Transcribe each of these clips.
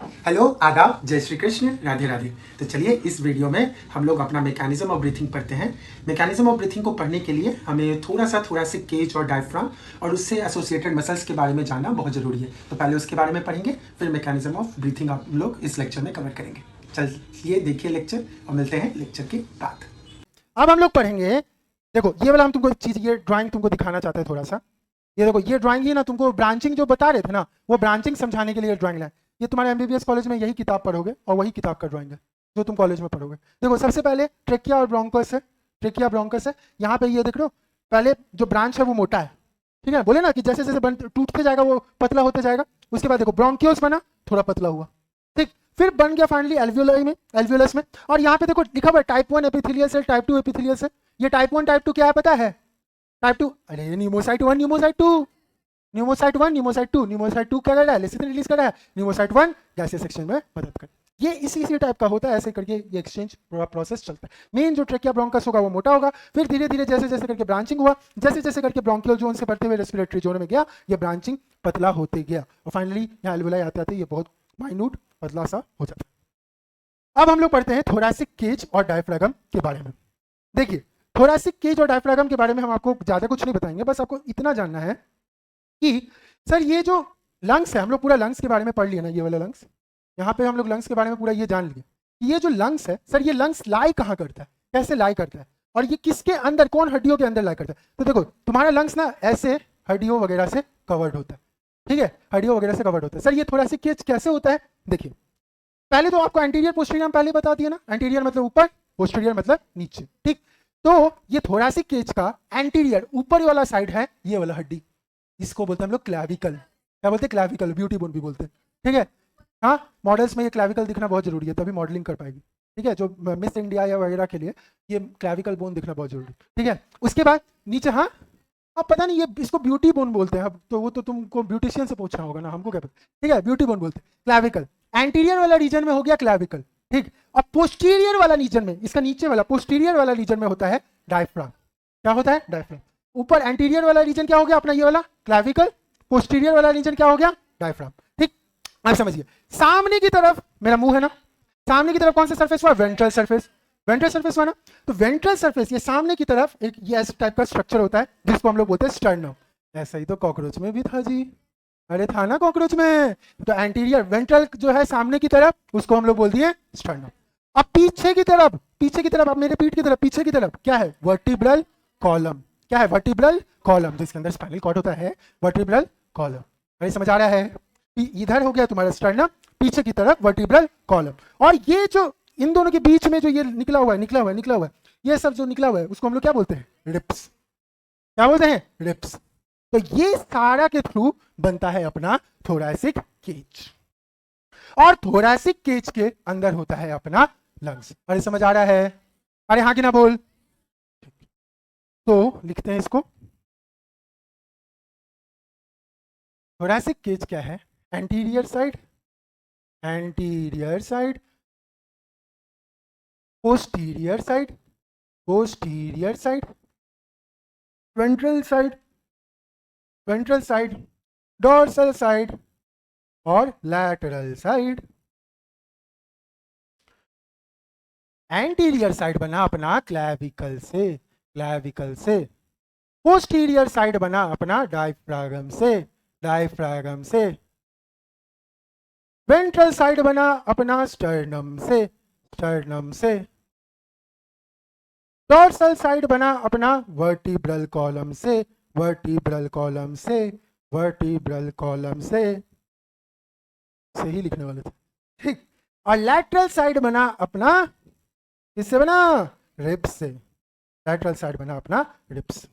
Hello, आदाब, जय श्री कृष्ण, राधे राधे। तो चलिए इस वीडियो में हम लोग अपना मैकेनिज्म ऑफ ब्रीथिंग पढ़ते हैं। मैकेनिज्म ऑफ ब्रीथिंग को पढ़ने के लिए हमें थोड़ा सा केज और डायफ्राम और उससे एसोसिएटेड मसल्स के बारे में जानना बहुत ज़रूरी है। तो पहले उसके बारे में पढ़ेंगे, फिर मैकेनिज्म ऑफ ब्रीथिंग आप लोग इस लेक्चर में कवर करेंगे। चलिए देखिए लेक्चर और मिलते हैं लेक्चर के बाद। अब हम लोग पढ़ेंगे, देखो ये वाला हम तुमको चीज, ये ड्राइंग तुमको दिखाना चाहते हैं थोड़ा सा। ये देखो ये ड्राइंग, ये ना तुमको ब्रांचिंग जो बता रहे थे ना, वो ब्रांचिंग समझाने के लिए ड्राइंग लाए। ये तुम्हारे एमबीबीएस कॉलेज में यही किताब पढ़ोगे और वही किताब का ड्राइंग है जो तुम कॉलेज में पढ़ोगे। देखो सबसे पहले ट्रेकिया और ब्रोंकस है, ट्रेकिया ब्रोंकस है। यहाँ पे ये देख रहे हो, पहले जो ब्रांच है वो मोटा है, ठीक है। बोले ना कि जैसे जैसे टूटते जाएगा वो पतला होते जाएगा। उसके बाद देखो ब्रोंकियोल्स बना, थोड़ा पतला हुआ, ठीक। फिर बन गया फाइनली एल्वियोलाई में, एल्वियोलस में। और यहाँ पे देखो लिखा हुआ है type 1 epithelial cell, type 2 epithelial cell. ये टाइप 1 टाइप 2 क्या है पता है? टाइप 2, अरे pneumocyte 1 pneumocyte 2, pneumocyte 1 pneumocyte 2, pneumocyte 2 क्या कर रहा है? लेसिथिन रिलीज कर रहा है। न्यूमोसाइट 1 गैसियस सेक्शन में मदद कर। ये इसी टाइप का होता है, ऐसे करके ये एक्सचेंज पूरा प्रोसेस चलता है। मेन जो ट्रेकिया ब्रोंकस होगा वो मोटा होगा, फिर धीरे धीरे जैसे जैसे करके ब्रांचिंग हुआ, जैसे जैसे करके ब्रोंकियल जोन से बढ़ते हुए रेस्पिरेटरी जोन में गया, ये ब्रांचिंग पतला होते गया और फाइनली यहाँ एल्वियोलाई आते आते ये बहुत माइन्यूट पतला सा हो जाता है। अब हम लोग पढ़ते हैं थोरैसिक केज और डायफ्रागम के बारे में। देखिए थोरैसिक केज और डायफ्रागम के बारे में हम आपको ज्यादा कुछ नहीं बताएंगे, बस आपको इतना जानना है कि सर ये जो लंग्स है, हम लोग पूरा लंग्स के बारे में पढ़ लिया ना, ये वाला लंग्स, यहाँ पे हम लोग लंग्स के बारे में पूरा ये जान लिए कि ये जो लंग्स है सर, ये लंग्स लाई कहाँ करता है, कैसे लाई करता है और ये किसके अंदर, कौन हड्डियों के अंदर लाई करता है। तो देखो तुम्हारा लंग्स ना ऐसे हड्डियों वगैरह से कवर्ड होता है, ठीक है, हड्डियों वगैरह से कवर्ड होता है। सर ये थोरैसिक केज कैसे होता है? देखिए पहले तो आपको एंटीरियर पोस्टीरियर पहले बता दिया ना, एंटीरियर मतलब ऊपर, पोस्टीरियर मतलब नीचे, ठीक। तो ये थोरैसिक केज का एंटीरियर ऊपर वाला साइड है ये वाला हड्डी, इसको बोलते हैं हम लोग क्लैविकल। क्या बोलते हैं? क्लैविकल, ब्यूटी बोन भी बोलते हैं, ठीक है। हाँ, मॉडल्स में ये क्लैविकल दिखना बहुत जरूरी है, तभी मॉडलिंग कर पाएगी, ठीक है। जो मिस इंडिया या वगैरह के लिए ये क्लैविकल बोन दिखना बहुत जरूरी है, ठीक है। उसके बाद नीचे, हाँ अब पता नहीं ये इसको ब्यूटी बोन बोलते हैं, अब तो वो तो तुमको ब्यूटिशियन से पूछना होगा ना, हमको क्या पता, ठीक है। ब्यूटी बोन बोलते हैं क्लैविकल। एंटीरियर वाला रीजन में हो गया क्लैविकल, ठीक। और पोस्टीरियर वाला रीजन में, इसका नीचे वाला पोस्टीरियर वाला रीजन में होता है डायफ्राम। क्या होता है? डायफ्राम। ऊपर एंटीरियर वाला रीजन क्या हो गया अपना, ये वाला क्लैविकल। पोस्टीरियर वाला रीजन क्या हो गया? डायफ्राम, ठीक। आप समझिए सामने की तरफ मेरा मुंह है ना, सामने की तरफ कौन सा सरफेस हुआ? वेंट्रल सरफेस, वेंट्रल सरफेस हुआ ना। तो वेंट्रल सरफेस, ये सामने की तरफ एक ये ऐसे टाइप का स्ट्रक्चर होता है जिसको हम लोग बोलते हैं स्टर्नम। ऐसा ही तो कॉकरोच में भी था जी, अरे था ना कॉकरोच में। तो एंटीरियर वेंट्रल जो है सामने की तरफ, उसको हम लोग बोल दिए स्टर्नम। अब पीछे की तरफ, पीछे की तरफ, अब मेरे पीठ की तरफ पीछे की तरफ क्या है? Vertebral column. क्या है? वर्टिब्रल कॉलम, जिसके अंदर स्पाइनल कॉर्ड होता है, वर्टिब्रल कॉलम। अरे समझ आ रहा है? इधर हो गया तुम्हारा स्टर्नम, पीछे की तरफ वर्टिब्रल कॉलम। और ये जो इन दोनों के बीच में जो ये निकला हुआ है, ये सब जो निकला हुआ है उसको हम लोग क्या बोलते हैं? रिप्स। क्या बोलते हैं? रिप्स। तो ये सारा के थ्रू बनता है अपना थोरैसिक केज, और थोरैसिक केज के अंदर होता है अपना लंग्स। अरे समझ आ रहा है? अरे हाँ कि ना बोल। तो लिखते हैं इसको, थोरैसिक केज क्या है? Anterior side, anterior side, posterior side, posterior side, ventral side, ventral side, dorsal side और लैटरल साइड। एंटीरियर साइड बना अपना क्लैविकल से, क्लैविकल से। पोस्टीरियर साइड बना अपना डायफ्रागम से, डायफ्रागम से। वेंट्रल साइड बना अपना स्टर्नम से, स्टर्नम से। डोर्सल साइड बना अपना वर्टिब्रल कॉलम से, वर्टिब्रल कॉलम से, वर्टिब्रल कॉलम से। सही लिखने वाले थे, ठीक। और लैटरल साइड बना अपना, किससे बना? रिब्स से। लैटरल साइड बना अपना रिब्स।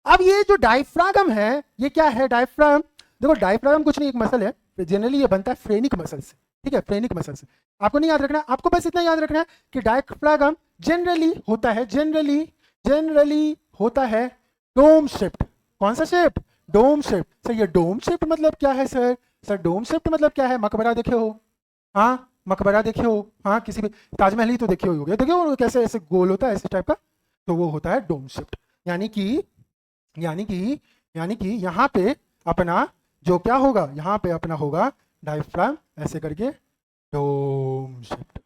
अब ये जो डायफ्रागम है ये क्या है? डायफ्राम, देखो डायफ्रागम कुछ नहीं, एक मसल है, जनरली ये बनता है फ्रेनिक मसल से, ठीक है, फ्रेनिक मसल से। आपको नहीं याद रखना, आपको बस इतना याद रखना है कि डायफ्रागम जनरली होता है, जनरली होता है डोम शेप्ड। कौन सा शेप? Dome shaped. सर ये डोम शेप्ड मतलब क्या है सर? सर डोम शेप्ड मतलब क्या है? मकबरा देखे हो? हाँ मकबरा देखे हो? हाँ किसी भी, ताजमहल ही तो देखे हो, देखे हो कैसे ऐसे गोल होता है, ऐसे टाइप का, तो वो होता है डोम शेप्ड। यानी कि यहाँ पे अपना जो क्या होगा, यहाँ पे अपना होगा डायफ्राम ऐसे करके डोम शेप्ड।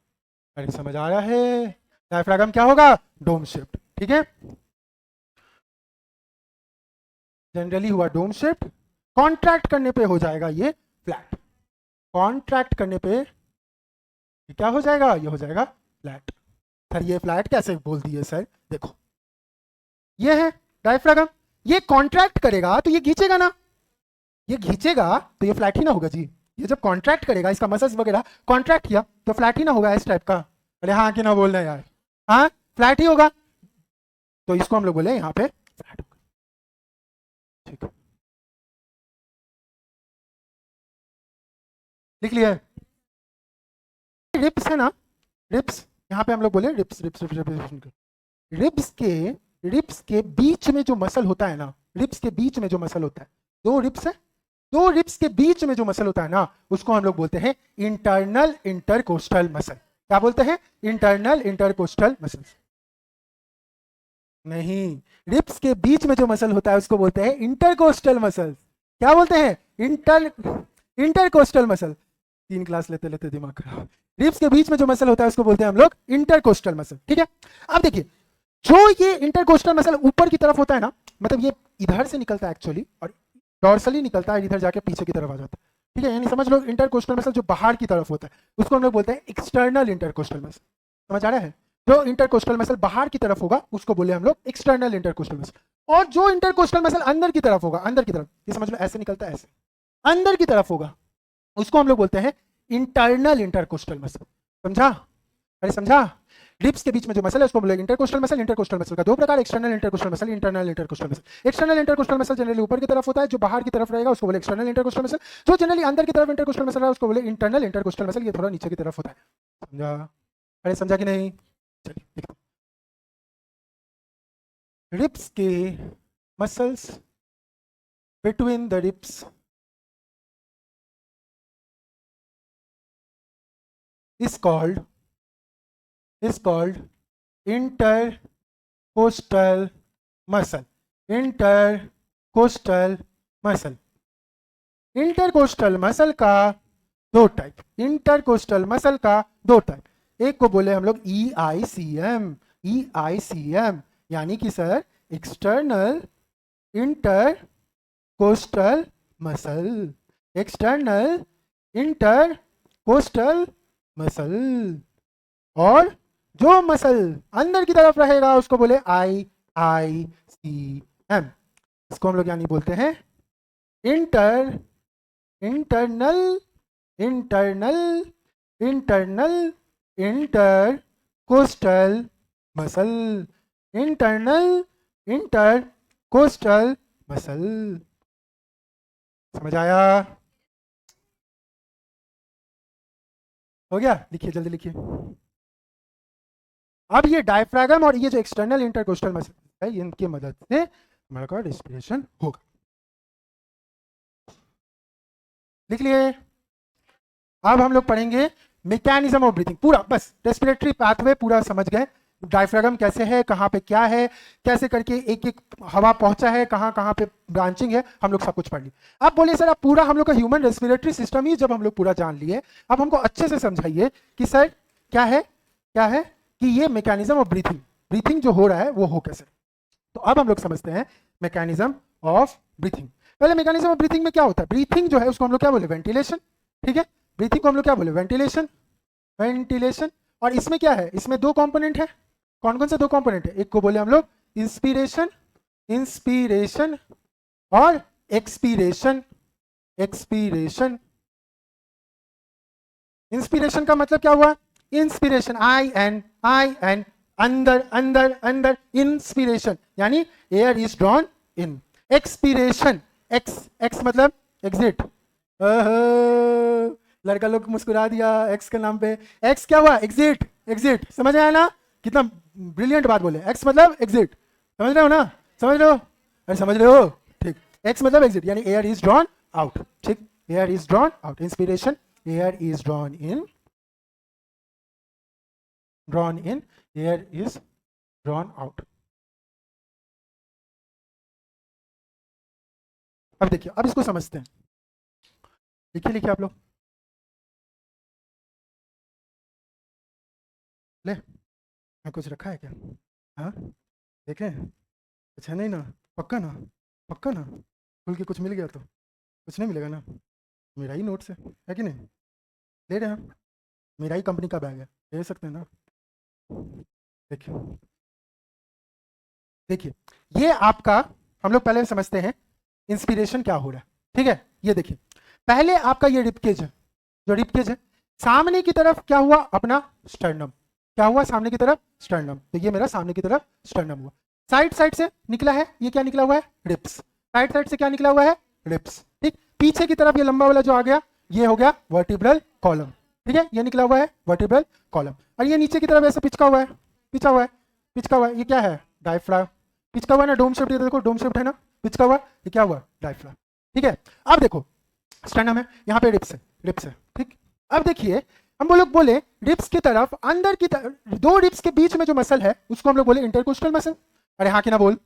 अरे समझ आ रहा है? डायफ्राम क्या होगा? Dome shaped. ठीक है, जनरली हुआ डोम शेप्ड, कॉन्ट्रैक्ट करने पे हो जाएगा ये फ्लैट। कॉन्ट्रैक्ट करने पे ये क्या हो जाएगा? ये हो जाएगा फ्लैट। सर ये फ्लैट कैसे बोल दिए सर? देखो ये है डायफ्राम, ये कॉन्ट्रैक्ट करेगा तो ये खींचेगा ना, ये खींचेगा तो ये फ्लैट ही ना होगा जी। ये जब कॉन्ट्रैक्ट करेगा, इसका मसल्स वगैरह कॉन्ट्रैक्ट किया तो फ्लैट ही ना होगा इस टाइप का। अरे हाँ कि ना बोलना यार? हाँ फ्लैट ही होगा, तो इसको हम लोग बोले यहाँ पे फ्लैट होगा। ठीक है, लिख लिया? रिप्स है ना, रिप्स, यहाँ पे हम लोग बोले ribs ribs ribs ribs, ribs के, रिप्स के बीच में जो मसल होता है ना, रिप्स के बीच में जो मसल होता है, दो रिप्स है, दो रिप्स के बीच में जो मसल होता है ना, उसको हम लोग बोलते हैं इंटरनल इंटरकोस्टल मसल। क्या बोलते हैं? Internal intercostal muscle. नहीं, रिप्स के बीच में जो मसल होता है उसको बोलते हैं इंटरकोस्टल मसल। क्या बोलते हैं? Intercostal muscle. 3 क्लास लेते लेते दिमाग खराब। रिप्स के बीच में जो मसल होता है उसको बोलते हैं हम लोग इंटरकोस्टल मसल। ठीक है, अब देखिए, जो ये इंटरकोस्टल मसल ऊपर की तरफ होता है ना, मतलब ये इधर से निकलता है एक्चुअली, और डॉर्सली निकलता है, इधर जाके पीछे की तरफ आ जाता है। ठीक है, यानी समझ लो इंटरकोस्टल मसल जो बाहर की तरफ होता है उसको हम लोग बोलते हैं एक्सटर्नल इंटरकोस्टल मसल। समझ आ रहा है? जो इंटरकोस्टल मसल बाहर की तरफ होगा उसको बोले हम लोग एक्सटर्नल इंटरकोस्टल मसल, और जो इंटरकोस्टल मसल अंदर की तरफ होगा, अंदर की तरफ, ये समझ लो ऐसे निकलता है, ऐसे अंदर की तरफ होगा, उसको हम लोग बोलते हैं इंटरनल इंटरकोस्टल मसल। समझा? अरे समझा? रिब्स के बीच में जो मसल है उसको बोले इंटरकोस्टल मसल। इंटरकोस्टल मसल का दो प्रकार, external intercostal muscle, internal intercostal muscle. External intercostal muscle generally ऊपर की तरफ होता है, जो बाहर की तरफ रहेगा उसको बोले एक्सटर्नल इंटरकोस्टल मसल। जो जनरली अंदर की तरफ इंटरकोस्टल मसल है उसको बोले इंटरनल इंटरकोस्टल मसल, ये थोड़ा नीचे की तरफ होता है। समझा? अरे समझा कि नहीं? चलिए देखो, रिब्स के muscles between the ribs is called intercostal muscle. Intercostal muscle. Intercostal muscle का दो टाइप, इंटरकोस्टल मसल का दो टाइप, एक को बोले हम लोग EICM, EICM यानी कि sir external intercostal muscle, external intercostal muscle, और जो मसल अंदर की तरफ रहेगा उसको बोले IICM। इसको हम लोग यानी बोलते हैं internal intercostal muscle, internal intercostal muscle. समझ आया? हो गया? लिखिए, जल्दी लिखिए। अब ये डायफ्रागम और ये जो एक्सटर्नल इंटरकोस्टल मसल है, इनकी मदद से हमारा का रेस्पिरेशन होगा। लिख लिए? अब हम लोग पढ़ेंगे मैकेनिज्म ऑफ ब्रीथिंग, पूरा बस रेस्पिरेटरी पाथवे पूरा समझ गए, डायफ्रागम कैसे है, कहाँ पे क्या है, कैसे करके एक एक हवा पहुंचा है, कहाँ कहाँ पे ब्रांचिंग है, हम लोग सब कुछ पढ़ लिए। अब बोलिए सर, अब पूरा हम लोग का ह्यूमन रेस्पिरेटरी सिस्टम ही जब हम लोग पूरा जान लिए, अब हमको अच्छे से समझाइए कि सर क्या है, क्या है कि ये मैकेनिज्म ऑफ ब्रीथिंग, ब्रीथिंग जो हो रहा है वो हो कैसे। तो अब हम लोग समझते हैं मैकेनिज्म ऑफ ब्रीथिंग। पहले मैकेनिज्म ऑफ ब्रीथिंग में क्या होता है? ब्रीथिंग जो है उसको हम लोग क्या बोले? वेंटिलेशन। ठीक है, ब्रीथिंग को हम लोग क्या बोले? Ventilation, ventilation. और इसमें क्या है? इसमें दो कंपोनेंट है। कौन कौन से दो कंपोनेंट है? एक को बोले हम लोग इंस्पिरेशन, इंस्पिरेशन, और एक्सपीरेशन, एक्सपीरेशन। इंस्पिरेशन का मतलब क्या हुआ? इंस्पिरेशन, आई एन, अंदर अंदर अंदर, इंस्पिरेशन यानी air is drawn in. Expiration, x, x मतलब एग्जिट। लड़का लोग मुस्कुरा दिया एक्स के नाम पे। एक्स क्या हुआ? Exit, exit. समझ आया ना? कितना ब्रिलियंट बात बोले। एक्स मतलब एग्जिट, समझ रहे हो ना? समझ रहे हो? अरे समझ रहे हो? ठीक, एक्स मतलब एग्जिट यानी एयर इज ड्रॉन आउट। ठीक, air is drawn out. Inspiration, air is drawn in, drawn in, air is drawn out। अब देखिए, अब इसको समझते हैं। लिखिए लिखिए आप लोग। ले, मैं कुछ रखा है क्या? हाँ, देखें? अच्छा नहीं ना? पक्का ना? पक्का ना? खुल के कुछ मिल गया तो कुछ नहीं मिलेगा ना? मेरा ही नोट्स है कि नहीं? ले रहे हैं, मेरा ही कंपनी का बैग है, ले सकते हैं ना? देखिए, देखिए, ये आपका, हम लोग पहले समझते हैं इंस्पिरेशन क्या हो रहा है। ठीक है, ये देखिए, पहले आपका ये रिपकेज है, जो रिपकेज है, सामने की तरफ क्या हुआ? अपना स्टर्नम। क्या हुआ? सामने की तरफ स्टर्नम। तो ये मेरा सामने की तरफ स्टर्नम हुआ। साइड साइड से निकला है, ये क्या निकला हुआ है? रिप्स। साइड साइड से क्या निकला हुआ है? रिप्स। ठीक, पीछे की तरफ ये लंबा वाला जो आ गया, ये हो गया वर्टिब्रल कॉलम। ठीक है, ये निकला हुआ है वर्टिब्रल कॉलम। और ये नीचे की तरफ ऐसे पिचका हुआ है, पिचा हुआ है, पिचका हुआ है, ये क्या है? डायफ्राम। पिचका हुआ है ना, डोम शेप्ड, ये देखो डोम शेप्ड है ना, पिचका हुआ, ये क्या हुआ? डायफ्राम। ठीक है, अब देखो स्टर्नम है, यहाँ पे रिप्स है, रिप्स है। ठीक, अब देखिए, हम लोग बोले रिप्स की तरफ, अंदर की तरफ, दो रिप्स के बीच में जो मसल है उसको हम लोग बोले इंटरकोस्टल मसल। अरे हाँ कि ना बोल?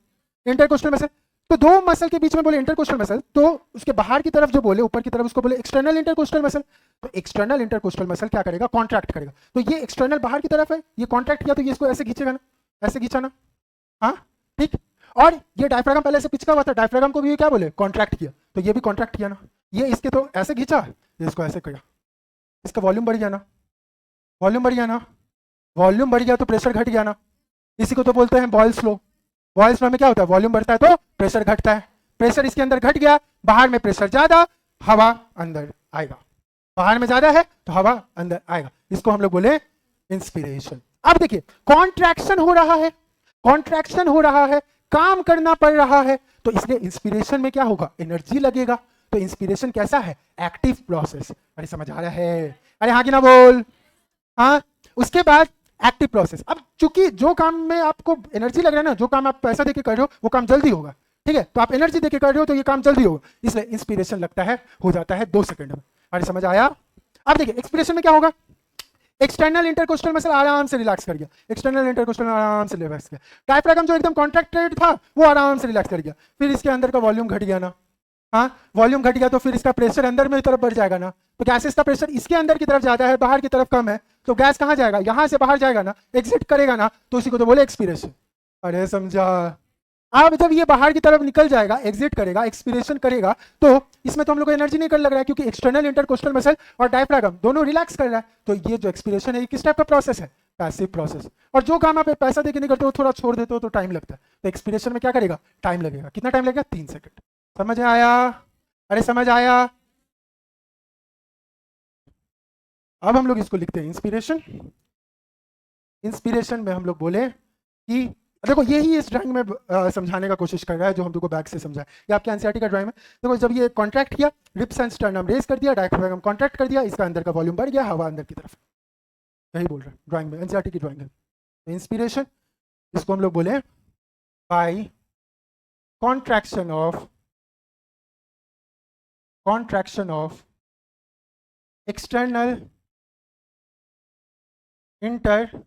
Intercostal muscle. तो दो मसल के बीच में बोले इंटरकोस्टल मसल, तो उसके बाहर की तरफ जो बोले, ऊपर की तरफ, उसको बोले एक्सटर्नल इंटरकोस्टल मसल। तो एक्सटर्नल इंटरकोस्टल मसल क्या करेगा? कॉन्ट्रैक्ट करेगा। तो ये एक्सटर्नल बाहर की तरफ है, ये कॉन्ट्रैक्ट किया तो ये इसको ऐसे खींचेगा ना, ऐसे खींचा ना। हाँ, ठीक। और ये डायफ्रागम पहले से पिचका हुआ था, डायफ्रागम को भी क्या बोले? कॉन्ट्रैक्ट किया, तो ये भी कॉन्ट्रैक्ट किया ना। ये इसके तो ऐसे खींचा, इसको ऐसे किया, इसका वॉल्यूम बढ़ गया ना, वॉल्यूम बढ़ गया ना, वॉल्यूम बढ़ गया तो प्रेशर घट गया ना। इसी को तो बोलते हैं बॉयल्स लॉ। बॉयल्स लॉ में क्या होता है? वॉल्यूम बढ़ता है तो प्रेशर घटता है। प्रेशर इसके अंदर घट गया, बाहर में प्रेशर ज्यादा, हवा अंदर आएगा। बाहर में ज्यादा है तो हवा अंदर आएगा, इसको हम लोग बोले इंस्पिरेशन। अब देखिए, कॉन्ट्रैक्शन हो रहा है, कॉन्ट्रैक्शन हो रहा है, काम करना पड़ रहा है, तो इसलिए इंस्पिरेशन में क्या होगा? एनर्जी लगेगा। तो इंस्पिरेशन कैसा है? Active process. अरे समझ आ रहा है? अरे हाँ कि ना बोल? हाँ, उसके बाद एक्टिव प्रोसेस। अब चूंकि जो काम में आपको एनर्जी लग रहा है ना, जो काम आप पैसा देके कर रहे हो, वो काम जल्दी होगा। ठीक है, तो आप एनर्जी देके कर रहे हो तो ये काम जल्दी होगा, इसलिए इंस्पिरेशन लगता है, हो जाता है 2 सेकंड में। अरे समझ आया? अब देखिए एक्सपिरेशन में क्या होगा? एक्सटर्नल इंटरकोस्टल मसल आराम से रिलैक्स कर गया, एक्सटर्नल इंटरकोस्टल आराम से रिलैक्स किया। डायफ्रागम जो एकदम कॉन्ट्रैक्टेड था वो आराम से रिलैक्स कर गया। फिर इसके अंदर का वॉल्यूम घट गया ना। हाँ, वॉल्यूम घट गया तो फिर इसका प्रेशर अंदर में तरफ बढ़ जाएगा ना। तो गैसेस का प्रेशर इसके अंदर की तरफ ज्यादा है, बाहर की तरफ कम है, तो गैस कहाँ जाएगा? यहाँ से बाहर जाएगा ना, एग्जिट करेगा ना, तो उसी को तो बोले एक्सपीरेशन। अरे समझा? अब जब ये बाहर की तरफ निकल जाएगा, एग्जिट करेगा, एक्सपीरेशन करेगा, तो इसमें तो हम लोग को एनर्जी नहीं कर लग रहा है, क्योंकि एक्सटर्नल इंटरकोस्टल मसल और डायफ्रागम दोनों रिलैक्स कर रहा है। तो ये जो एक्सपीरेशन है, ये किस टाइप का प्रोसेस है? Passive process. और जो काम आप पैसा देके नहीं करते हो, थोड़ा छोड़ देते हो तो टाइम लगता है। तो एक्सपीरेशन में क्या करेगा? टाइम लगेगा। कितना टाइम लगेगा? 3 सेकंड। समझ आया? अरे समझ आया? अब हम लोग इसको लिखते हैं इंस्पिरेशन। इंस्पिरेशन में हम लोग बोले कि देखो, यही इस ड्राइंग में समझाने का कोशिश कर रहा है, जो हम लोग को बैक से समझा है। ये आपके एनसीईआरटी का ड्राइंग है। देखो, जब ये कॉन्ट्रैक्ट किया, रिप्स एंड स्टर्नम रेज कर दिया, डायफ्रागम कॉन्ट्रैक्ट कर दिया, इसका अंदर का वॉल्यूम बढ़ गया, हवा अंदर की तरफ। यही बोल रहा है ड्राइंग में, एनसीईआरटी की ड्राइंग है। इंस्पिरेशन, इसको हम लोग बोले by contraction of external intercostal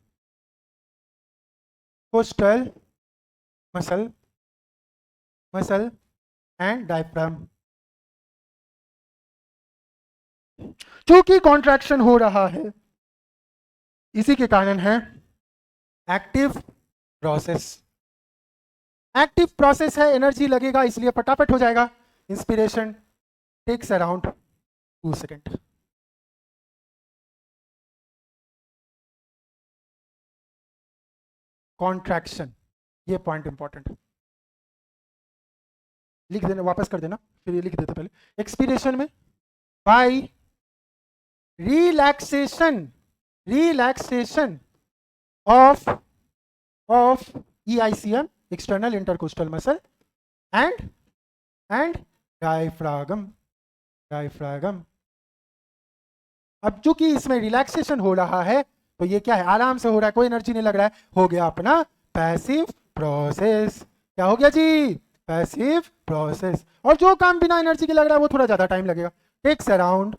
muscle and diaphragm. क्योंकि कॉन्ट्रैक्शन हो रहा है, इसी के कारण है एक्टिव प्रोसेस। एक्टिव प्रोसेस है, एनर्जी लगेगा, इसलिए फटाफट हो जाएगा। Inspiration takes around 2 second. Contraction, ये पॉइंट इंपॉर्टेंट है, लिख देना, वापस कर देना, फिर ये लिख देते पहले। एक्सपीरेशन में by relaxation of EICM, external intercostal muscle, and diaphragm. अब चूंकि इसमें रिलैक्सेशन हो रहा है, तो ये क्या है? आराम से हो रहा है, कोई एनर्जी नहीं लग रहा है, हो गया अपना पैसिव प्रोसेस। क्या हो गया जी? Passive process. और जो काम बिना एनर्जी के लग रहा है वो थोड़ा ज्यादा टाइम लगेगा, टेक्स अराउंड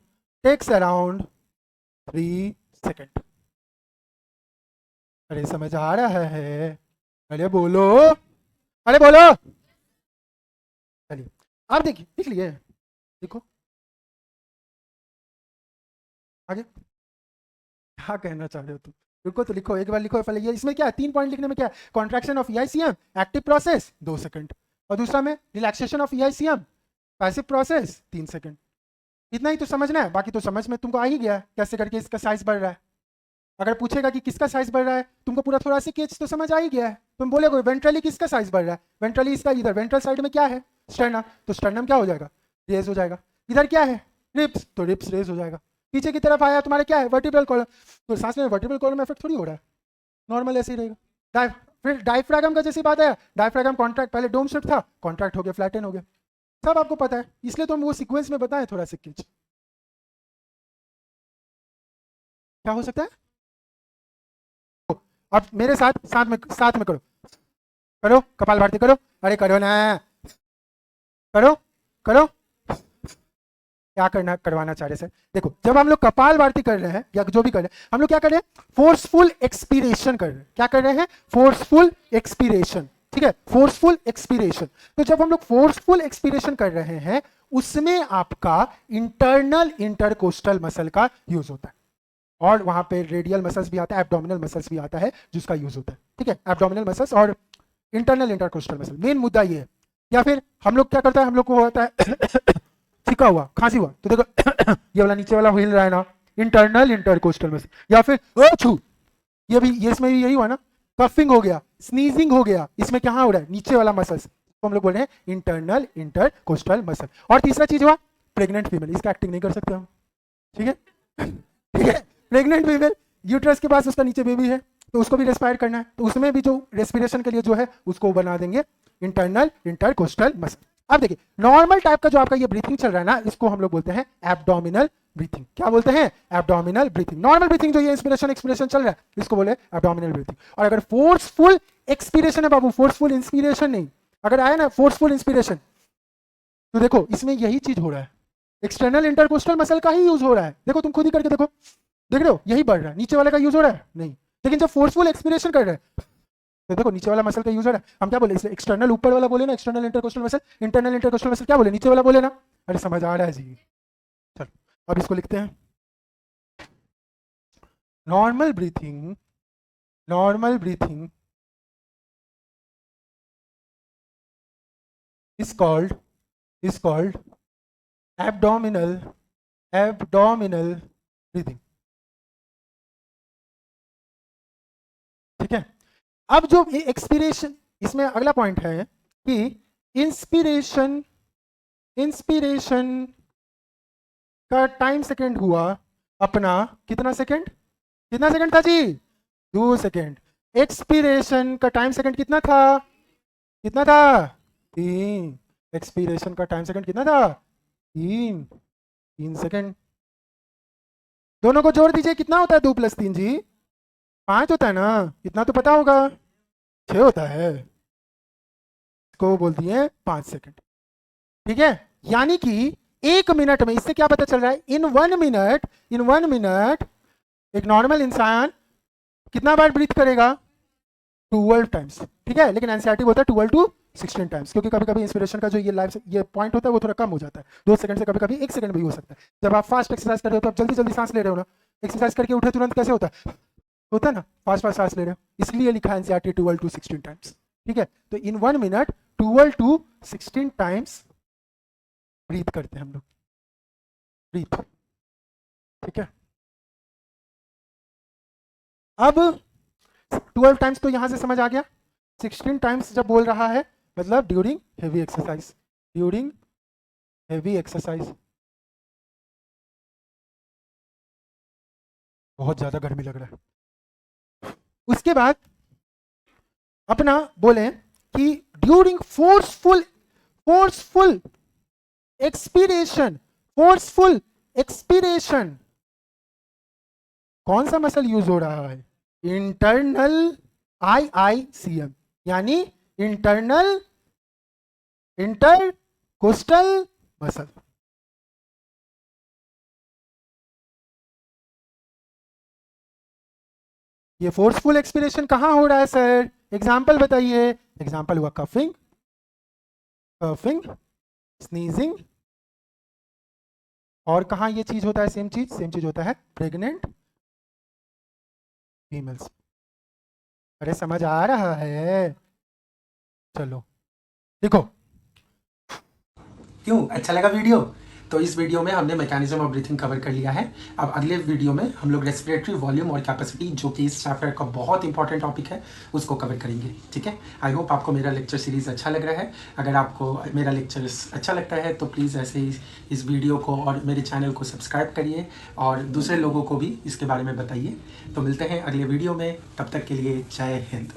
3 सेकेंड। अरे समझ आ रहा है? अरे बोलो, अरे बोलो। चलिए, आप देखिए, लिख लिए? देखो आगे क्या कहना चाह रहे हो तुम? रुको तो लिखो, एक बार लिखो पहले। ये इसमें क्या है, 3 पॉइंट लिखने में क्या है, contraction of EICM active process 2 second, और दूसरा में relaxation of EICM passive process 3 second. इतना ही तो समझना है, बाकी तो समझ में तुमको आ ही गया कैसे करके इसका साइज बढ़ रहा है। अगर पूछेगा कि किसका साइज बढ़ रहा है, तुमको पूरा थोरासिक केज तो समझ आ ही गया है। तुम बोलोगे वेंट्रली किसका साइज बढ़ रहा है, वेंट्रली इसका, इधर वेंट्रल साइड में क्या है, स्टर्नम, तो स्टर्नम क्या हो जाएगा, रेज हो जाएगा। इधर क्या है, रिप्स, तो रिप्स रेज हो जाएगा। पीछे की तरफ आया तुम्हारे क्या है, वर्टिब्रल कॉलम, तो सांस में वर्टिब्रल कॉलम इफेक्ट थोड़ी हो रहा है, नॉर्मल ऐसे ही रहेगा। फिर डायफ्रागम का जैसी बात है, डायफ्रागम कॉन्ट्रैक्ट, पहले डोम शिफ्ट था, कॉन्ट्रैक्ट हो गया, फ्लैटन हो गया, सब आपको पता है, इसलिए तो हम वो सीक्वेंस में बताएं थोड़ा सा केज क्या हो सकता है। अब मेरे साथ साथ में करो, करो कपाल भारती करो, अरे करो ना, करो करो, क्या करना करवाना चाह रहे सर। देखो जब हम लोग कपाल भारती कर रहे हैं या जो भी कर रहे हैं, हम लोग क्या कर रहे हैं, फोर्सफुल एक्सपीरेशन कर रहे हैं। क्या कर रहे हैं, फोर्सफुल एक्सपीरेशन, ठीक है, फोर्सफुल एक्सपीरेशन। तो जब हम लोग फोर्सफुल एक्सपीरेशन कर रहे हैं, उसमें आपका इंटरनल इंटरकोस्टल मसल का यूज होता है, और वहां पे रेडियल मसल्स भी आता है, एब्डोमिनल मसल्स भी आता है जिसका यूज होता है, ठीक है, एब्डोमिनल मसल्स और इंटरनल इंटरकोस्टल मसल। मेन मुद्दा ये है। या फिर हम लोग क्या करता है, हम लोग को होता है छिका हुआ, खांसी हुआ, तो देखो ये वाला नीचे वाला हिल रहा है ना, इंटरनल इंटरकोस्टल मसल। या फिर ये भी, ये इसमें भी यही हुआ ना, कफिंग हो गया, स्नीजिंग हो गया, इसमें क्या हो रहा है, नीचे वाला मसल्स, तो हम लोग बोल रहे हैं इंटरनल इंटरकोस्टल मसल। और तीसरा चीज हुआ प्रेग्नेंट फीमेल, इसका एक्टिंग नहीं कर सकते हम, ठीक है ठीक है, प्रेग्नेंट फीमेल, यूट्रस के पास उसका नीचे बेबी है, तो उसको भी रेस्पायर करना है, तो उसमें भी जो रेस्पिरेशन के लिए जो है उसको बना देंगे इंटरनल इंटरकोस्टल मसल। अब देखिए नॉर्मल टाइप का जो आपका ये ब्रीथिंग चल रहा है ना, इसको हम लोग बोलते हैं एब्डोमिनल ब्रीथिंग। क्या बोलते हैं, एब्डोमिनल ब्रीथिंग। नॉर्मल ब्रीथिंग जो ये इंस्पिरेशन एक्सपिरेशन चल रहा है, इसको बोले एब्डोमिनल ब्रीथिंग। और अगर फोर्सफुल एक्सपिरेशन है बाबू, फोर्सफुल इंस्पिरेशन नहीं, अगर आया ना फोर्सफुल इंस्पिरेशन, तो देखो इसमें यही चीज हो रहा है, एक्सटर्नल इंटरकोस्टल मसल का ही यूज हो रहा है। देखो तुम खुद ही करके देखो, देख रहे हो यही बढ़ रहा है, नीचे वाले का यूज हो रहा है नहीं। लेकिन जब फोर्सफुल एक्सपिरेशन कर रहे हैं, तो देखो नीचे वाला मसल का यूज हो रहा है। हम क्या बोले, इसलिए एक्सटर्नल ऊपर वाला बोले ना, external intercostal muscle, internal intercostal muscle क्या बोले, नीचे वाला बोले ना। अरे समझ आ रहा है जी। चलो अब इसको लिखते हैं। Normal breathing, normal breathing is called abdominal breathing, ठीक है। अब जो एक्सपीरेशन, इसमें अगला पॉइंट है कि इंस्पिरेशन का टाइम सेकंड हुआ अपना कितना सेकंड, कितना सेकंड था जी, 2 सेकंड। एक्सपीरेशन का टाइम सेकंड कितना था, कितना था, 3। एक्सपीरेशन का टाइम सेकंड कितना था, 3 सेकंड। दोनों को जोड़ दीजिए, कितना होता है 2 + 3 जी, 5 होता है ना, इतना तो पता होगा, 6 होता है, इसको बोल दिए 5 सेकंड, ठीक है। यानी कि 1 मिनट में, इससे क्या पता चल रहा है, इन 1 मिनट एक नॉर्मल इंसान कितना बार ब्रीथ करेगा, 12 टाइम्स, ठीक है। लेकिन एनसीईआरटी बोलता है 12 to 16 टाइम्स, क्योंकि कभी कभी इंस्पिरेशन का जो ये पॉइंट होता है वो थोड़ा कम हो जाता है, 2 सेकंड से कभी कभी 1 सेकंड भी हो सकता है। जब आप फास्ट एक्सरसाइज कर रहे हो तो आप जल्दी जल्दी सांस ले रहे हो ना, एक्सरसाइज करके उठे तुरंत कैसे होता है, होता है ना, फास्ट फास्ट सांस ले रहे हो, इसलिए लिखा है एनसीईआरटी 12 to 16 टाइम्स, ठीक है। तो इन 1 मिनट 12 to 16 टाइम्स ब्रीथ करते हैं हम लोग, ब्रीथ, ठीक है। अब 12 टाइम्स तो यहां से समझ आ गया, 16 टाइम्स जब बोल रहा है मतलब during heavy exercise, during heavy exercise. बहुत ज्यादा गर्मी लग रहा है। उसके बाद अपना बोले कि during forceful expiration, forceful expiration कौन सा मसल यूज हो रहा है, इंटरनल IICM, यानी इंटरनल इंटरकोस्टल मसल। ये फोर्सफुल एक्सपिरेशन कहां हो रहा है सर, एग्जाम्पल बताइए। एग्जाम्पल हुआ कफिंग, स्नीजिंग, और कहां ये चीज होता है, सेम चीज होता है प्रेग्नेंट फीमेल्स। अरे समझ आ रहा है, चलो देखो। क्यों अच्छा लगा वीडियो? तो इस वीडियो में हमने मैकेनिज्म ऑफ ब्रीथिंग कवर कर लिया है। अब अगले वीडियो में हम लोग रेस्पिरेटरी वॉल्यूम और कैपेसिटी, जो कि इस चैप्टर का बहुत इंपॉर्टेंट टॉपिक है, उसको कवर करेंगे। ठीक है, आई होप आपको मेरा लेक्चर सीरीज अच्छा लग रहा है। अगर आपको मेरा लेक्चर अच्छा लगता है तो प्लीज़ ऐसे ही इस वीडियो को और मेरे चैनल को सब्सक्राइब करिए और दूसरे लोगों को भी इसके बारे में बताइए। तो मिलते हैं अगले वीडियो में, तब तक के लिए जय हिंद।